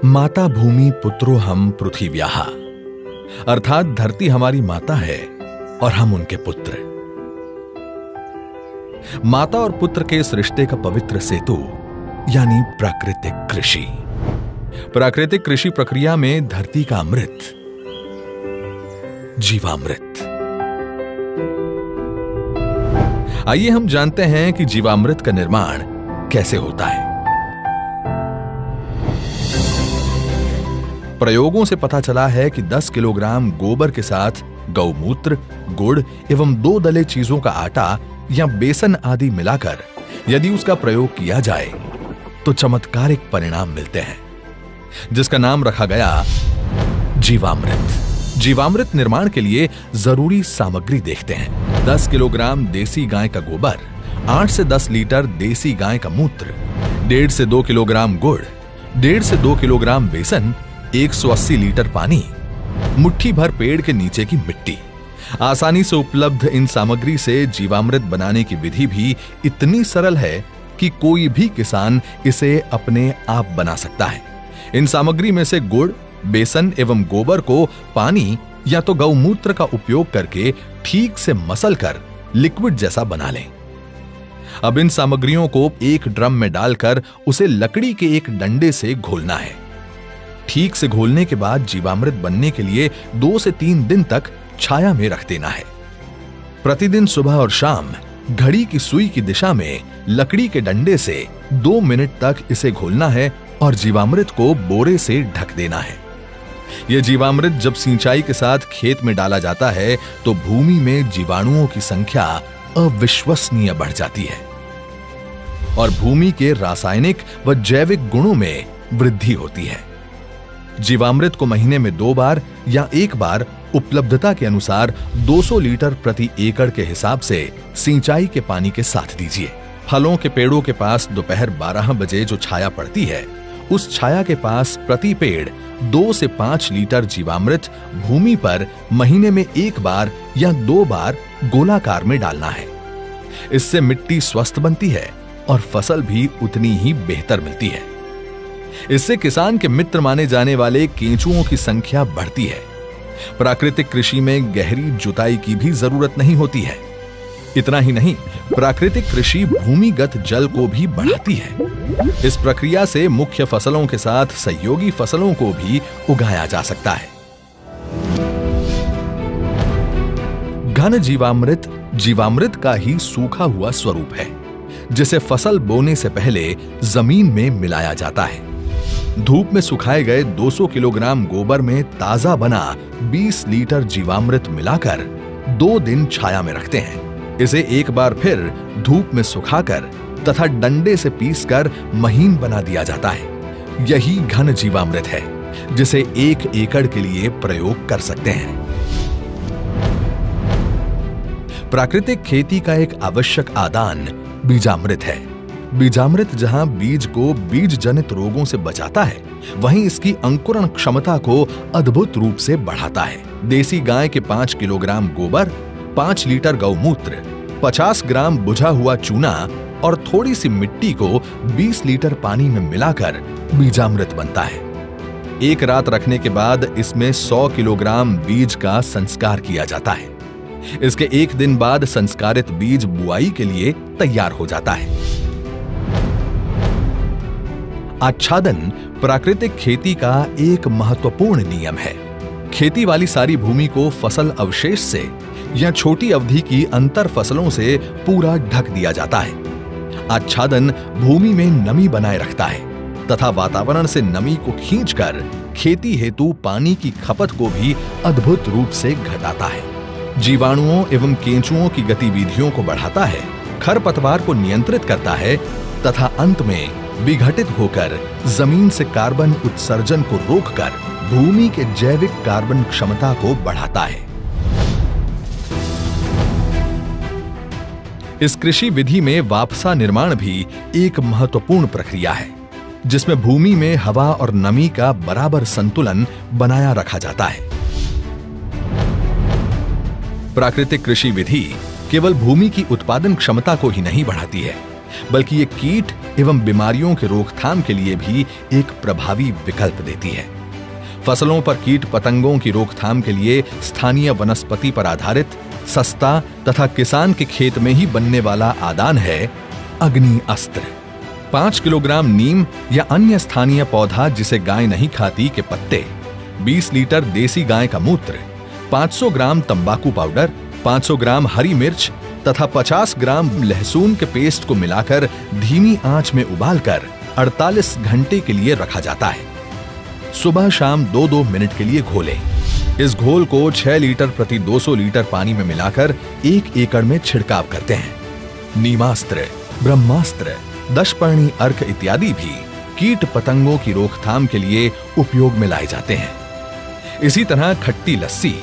माता भूमि पुत्रो हम पृथिव्याः, अर्थात धरती हमारी माता है और हम उनके पुत्र। माता और पुत्र के इस रिश्ते का पवित्र सेतु यानी प्राकृतिक कृषि। प्राकृतिक कृषि प्रक्रिया में धरती का अमृत, जीवामृत। आइए हम जानते हैं कि जीवामृत का निर्माण कैसे होता है। प्रयोगों से पता चला है कि 10 किलोग्राम गोबर के साथ गौमूत्र, गुड़ एवं 2 दले चीजों का आटा या बेसन आदि मिलाकर यदि उसका प्रयोग किया जाए तो चमत्कारिक परिणाम मिलते हैं, जिसका नाम रखा गया जीवामृत। जीवामृत निर्माण के लिए जरूरी सामग्री देखते हैं। 10 किलोग्राम देसी गाय का गोबर, 8 से 10 लीटर देसी गाय का मूत्र, 1.5 से 2 किलोग्राम गुड़, 1.5 से 2 किलोग्राम बेसन, 180 लीटर पानी, मुट्ठी भर पेड़ के नीचे की मिट्टी। आसानी से उपलब्ध इन सामग्री से जीवामृत बनाने की विधि भी इतनी सरल है कि कोई भी किसान इसे अपने आप बना सकता है। इन सामग्री में से गुड़, बेसन एवं गोबर को पानी या तो गौमूत्र का उपयोग करके ठीक से मसलकर लिक्विड जैसा बना लें। अब इन सामग्रियों को एक ड्रम में डालकर उसे लकड़ी के एक डंडे से घोलना है। ठीक से घोलने के बाद जीवामृत बनने के लिए 2 से 3 दिन तक छाया में रख देना है। प्रतिदिन सुबह और शाम घड़ी की सुई की दिशा में लकड़ी के डंडे से 2 मिनट तक इसे घोलना है और जीवामृत को बोरे से ढक देना है। यह जीवामृत जब सिंचाई के साथ खेत में डाला जाता है तो भूमि में जीवाणुओं की संख्या अविश्वसनीय बढ़ जाती है और भूमि के रासायनिक व जैविक गुणों में वृद्धि होती है। जीवामृत को महीने में 2 बार या 1 बार उपलब्धता के अनुसार 200 लीटर प्रति एकड़ के हिसाब से सिंचाई के पानी के साथ दीजिए। फलों के पेड़ों के पास दोपहर 12 बजे जो छाया पड़ती है, उस छाया के पास प्रति पेड़ 2 से 5 लीटर जीवामृत भूमि पर महीने में 1 बार या 2 बार गोलाकार में डालना है। इससे मिट्टी स्वस्थ बनती है और फसल भी उतनी ही बेहतर मिलती है। इससे किसान के मित्र माने जाने वाले केंचुओं की संख्या बढ़ती है। प्राकृतिक कृषि में गहरी जुताई की भी जरूरत नहीं होती है। इतना ही नहीं, प्राकृतिक कृषि भूमिगत जल को भी बढ़ाती है। इस प्रक्रिया से मुख्य फसलों के साथ सहयोगी फसलों को भी उगाया जा सकता है। घन जीवामृत जीवामृत का ही सूखा हुआ स्वरूप है, जिसे फसल बोने से पहले जमीन में मिलाया जाता है। धूप में सुखाए गए 200 किलोग्राम गोबर में ताजा बना 20 लीटर जीवामृत मिलाकर 2 दिन छाया में रखते हैं। इसे एक बार फिर धूप में सुखाकर तथा डंडे से पीसकर महीन बना दिया जाता है। यही घन जीवामृत है, जिसे 1 एकड़ के लिए प्रयोग कर सकते हैं। प्राकृतिक खेती का एक आवश्यक आदान बीजामृत है। बीजामृत जहां बीज को बीज जनित रोगों से बचाता है, वहीं इसकी अंकुरण क्षमता को अद्भुत रूप से बढ़ाता है। देसी गाय के 5 किलोग्राम गोबर, 5 लीटर गौमूत्र, 50 ग्राम बुझा हुआ चूना और थोड़ी सी मिट्टी को 20 लीटर पानी में मिलाकर बीजामृत बनता है। एक रात रखने के बाद इसमें 100 किलोग्राम बीज का संस्कार किया जाता है। इसके 1 दिन बाद संस्कारित बीज बुआई के लिए तैयार हो जाता है। आच्छादन प्राकृतिक खेती का एक महत्वपूर्ण नियम है। खेती वाली सारी भूमि को फसल अवशेष से या छोटी अवधि की अंतर फसलों से पूरा ढक दिया जाता है। आच्छादन भूमि में नमी बनाए रखता है तथा वातावरण से नमी को खींचकर खेती हेतु पानी की खपत को भी अद्भुत रूप से घटाता है। जीवाणुओं एवं केंचुओं की गतिविधियों को बढ़ाता है, खरपतवार को नियंत्रित करता है तथा अंत में विघटित होकर जमीन से कार्बन उत्सर्जन को रोककर भूमि के जैविक कार्बन क्षमता को बढ़ाता है। इस कृषि विधि में वापसा निर्माण भी एक महत्वपूर्ण प्रक्रिया है, जिसमें भूमि में हवा और नमी का बराबर संतुलन बनाया रखा जाता है। प्राकृतिक कृषि विधि केवल भूमि की उत्पादन क्षमता को ही नहीं बढ़ाती है, बल्कि ये कीट एवं बीमारियों के रोकथाम के लिए भी एक प्रभावी विकल्प देती है। फसलों पर कीट पतंगों की रोकथाम के लिए स्थानीय वनस्पति पर आधारित सस्ता तथा किसान के खेत में ही बनने वाला आदान है अग्नि अस्त्र। 5 किलोग्राम नीम या अन्य स्थानीय पौधा जिसे गाय नहीं खाती के पत्ते, 20 लीटर देसी गाय का मूत्र, 500 ग्राम तंबाकू पाउडर, 500 ग्राम हरी मिर्च तथा 50 ग्राम लहसुन के पेस्ट को मिलाकर धीमी आंच में उबालकर 48 घंटे के लिए रखा जाता है। सुबह शाम 2-2 मिनट के लिए घोलें। इस घोल को 6 लीटर प्रति 200 लीटर पानी में मिलाकर 1 एकड़ में छिड़काव करते हैं। नीमास्त्र, ब्रह्मास्त्र, दशपर्णी अर्क इत्यादि भी कीट पतंगों की रोकथाम के लिए उपयोग में लाए जाते हैं। इसी तरह खट्टी लस्सी,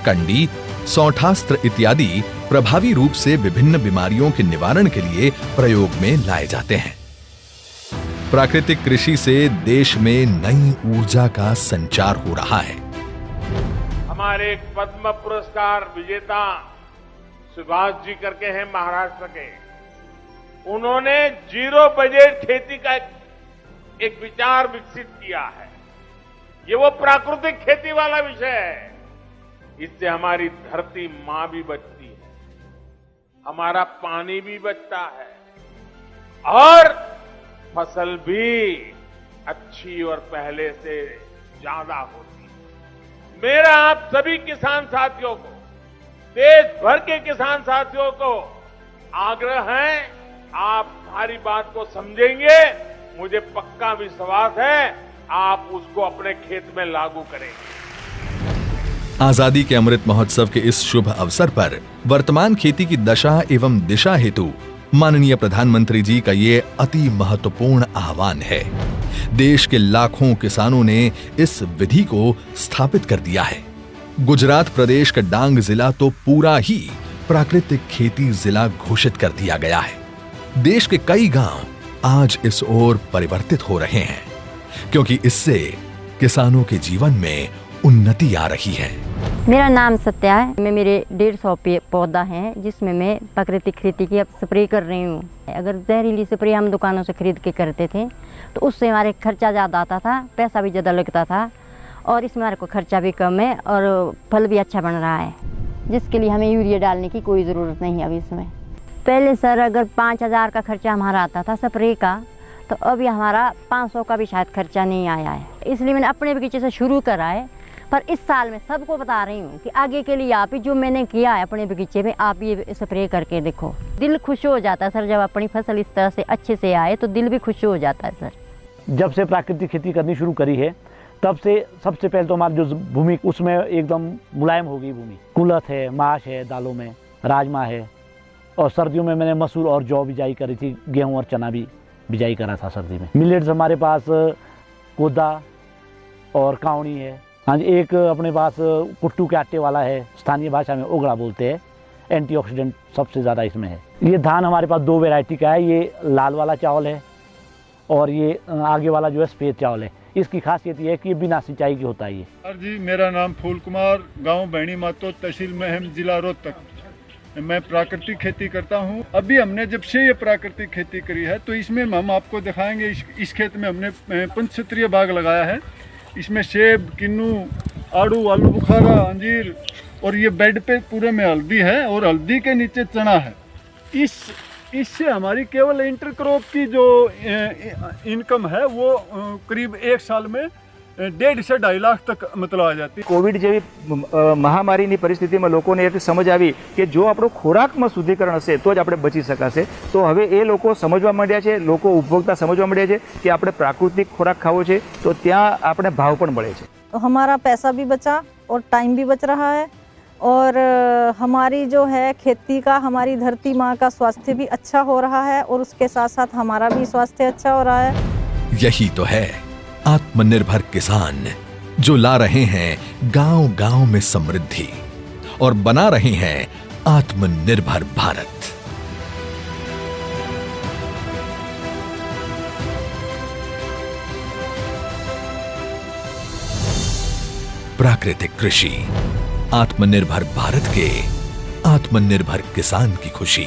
कंडी, सौठास्त्र इत्यादि प्रभावी रूप से विभिन्न बीमारियों के निवारण के लिए प्रयोग में लाए जाते हैं। प्राकृतिक कृषि से देश में नई ऊर्जा का संचार हो रहा है। हमारे पद्म पुरस्कार विजेता सुभाष जी करके हैं महाराष्ट्र के, उन्होंने जीरो बजट खेती का एक विचार विकसित किया है। ये वो प्राकृतिक खेती वाला विषय है। इससे हमारी धरती मां भी बचती है, हमारा पानी भी बचता है और फसल भी अच्छी और पहले से ज्यादा होती है। मेरा आप सभी किसान साथियों को, देश भर के किसान साथियों को आग्रह है, आप हमारी बात को समझेंगे, मुझे पक्का विश्वास है आप उसको अपने खेत में लागू करेंगे। आजादी के अमृत महोत्सव के इस शुभ अवसर पर वर्तमान खेती की दशा एवं दिशा हेतु माननीय प्रधानमंत्री जी का ये अति महत्वपूर्ण आह्वान है। देश के लाखों किसानों ने इस विधि को स्थापित कर दिया है। गुजरात प्रदेश का डांग जिला तो पूरा ही प्राकृतिक खेती जिला घोषित कर दिया गया है। देश के कई गांव आज इस ओर परिवर्तित हो रहे हैं, क्योंकि इससे किसानों के जीवन में उन्नति आ रही है। मेरा नाम सत्या है। मेरे 150 पौधा हैं जिसमें मैं प्राकृतिक खेती की अब स्प्रे कर रही हूँ। अगर जहरीली स्प्रे हम दुकानों से खरीद के करते थे तो उससे हमारे खर्चा ज़्यादा आता था, पैसा भी ज़्यादा लगता था, और इसमें हमारे को खर्चा भी कम है और फल भी अच्छा बन रहा है, जिसके लिए हमें यूरिया डालने की कोई ज़रूरत नहीं है अभी इसमें। पहले सर अगर 5000 का खर्चा हमारा आता था स्प्रे का, तो अभी हमारा 500 का भी शायद खर्चा नहीं आया है। इसलिए मैंने अपने बगीचे से शुरू करा है, पर इस साल मैं सबको बता रही हूँ कि आगे के लिए आप ही जो मैंने किया है अपने बगीचे में, आप ये स्प्रे करके देखो। दिल खुश हो जाता है सर, जब अपनी फसल इस तरह से अच्छे से आए तो दिल भी खुश हो जाता है सर। जब से प्राकृतिक खेती करनी शुरू करी है तब से सबसे पहले तो हमारी जो भूमि उसमें एकदम मुलायम हो गई भूमि। कुलथ है, माश है, दालों में राजमा है, और सर्दियों में मैंने मसूर और जौ बिजाई करी थी, गेहूँ और चना भी बिजाई करा था सर्दी में। मिलेट्स हमारे पास कोदा और कावनी है। हाँ जी, एक अपने पास कुट्टू के आटे वाला है, स्थानीय भाषा में ओगड़ा बोलते हैं। एंटीऑक्सीडेंट सबसे ज़्यादा इसमें है। ये धान हमारे पास 2 वैरायटी का है, ये लाल वाला चावल है और ये आगे वाला जो है सफ़ेद चावल है। इसकी खासियत ये है कि ये बिना सिंचाई की होता है। ये सर जी, मेरा नाम फूल कुमार, गांव बहनी मातो, तहसील महम, जिला रोहतक। मैं प्राकृतिक खेती करता हूं। अभी हमने जब से ये प्राकृतिक खेती करी है तो इसमें हम आपको दिखाएंगे। इस खेत में हमने पंचक्षेत्रीय बाग लगाया है। इसमें सेब, किन्नू, आड़ू, आलू बुखारा, अंजीर, और ये बेड पे पूरे में हल्दी है और हल्दी के नीचे चना है। इससे हमारी केवल इंटरक्रॉप की जो इनकम है वो करीब 1 साल में 1.5 से 2.5 લાખ તક मतलब आ जाती। कोविड જેવી મહામારીની પરિસ્થિતિમાં લોકોને એક સમજ આવી કે જો આપણો ખોરાકમાં શુદ્ધિકરણ હશે તો જ આપણે બચી શકાશે। તો હવે એ લોકો સમજવા માંડ્યા છે, લોકો ઉપભોક્તા સમજવા માંડ્યા છે કે આપણે પ્રાકૃતિક ખોરાક ખાવો છે, તો ત્યાં આપણે ભાવ પણ મળે છે। तो हमारा पैसा भी बचा और टाइम भी बच रहा है, और हमारी जो है खेती का, हमारी धरती माँ का स्वास्थ्य भी अच्छा हो रहा है, और उसके साथ साथ हमारा भी स्वास्थ्य अच्छा हो रहा है। यही तो है आत्मनिर्भर किसान, जो ला रहे हैं गांव-गांव में समृद्धि और बना रहे हैं आत्मनिर्भर भारत। प्राकृतिक कृषि आत्मनिर्भर भारत के आत्मनिर्भर किसान की खुशी।